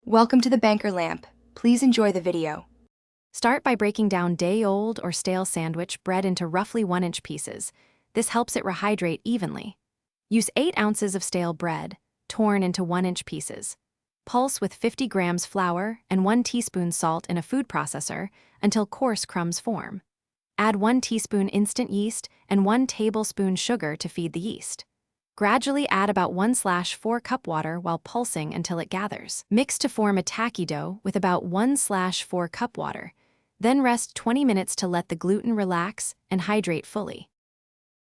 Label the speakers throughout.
Speaker 1: Welcome to the Banker Lamp. Please enjoy the video.
Speaker 2: Start by breaking down day-old or stale sandwich bread into roughly 1-inch pieces. This helps it rehydrate evenly. Use 8 ounces of stale bread, torn into 1-inch pieces. Pulse with 50 grams flour and 1 teaspoon salt in a food processor until coarse crumbs form. Add 1 teaspoon instant yeast and 1 tablespoon sugar to feed the yeast. Gradually add about 1/4 cup water while pulsing until it gathers. Mix to form a tacky dough with about 1/4 cup water. Then rest 20 minutes to let the gluten relax and hydrate fully.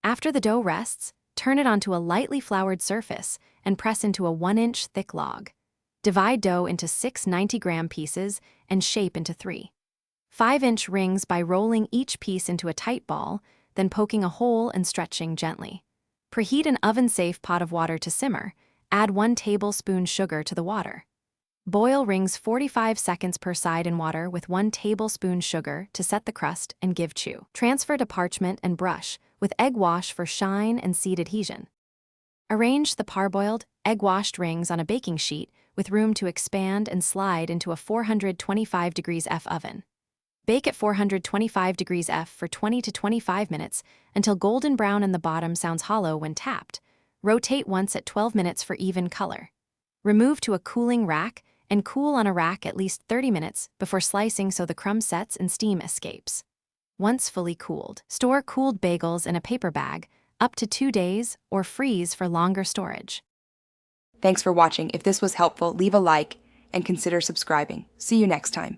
Speaker 2: After the dough rests, turn it onto a lightly floured surface and press into a 1-inch thick log. Divide dough into 6 90-gram pieces and shape into 3 5-inch rings by rolling each piece into a tight ball, then poking a hole and stretching gently. Preheat an oven-safe pot of water to simmer. Add 1 tablespoon sugar to the water. Boil rings 45 seconds per side in water with 1 tablespoon sugar to set the crust and give chew. Transfer to parchment and brush with egg wash for shine and seed adhesion. Arrange the parboiled, egg-washed rings on a baking sheet with room to expand and slide into a 425 degrees F oven. Bake at 425 degrees F for 20 to 25 minutes until golden brown and the bottom sounds hollow when tapped. Rotate once at 12 minutes for even color. Remove to a cooling rack and cool on a rack at least 30 minutes before slicing so the crumb sets and steam escapes. Once fully cooled, store cooled bagels in a paper bag up to 2 days or freeze for longer storage.
Speaker 1: Thanks for watching. If this was helpful, leave a like and consider subscribing. See you next time.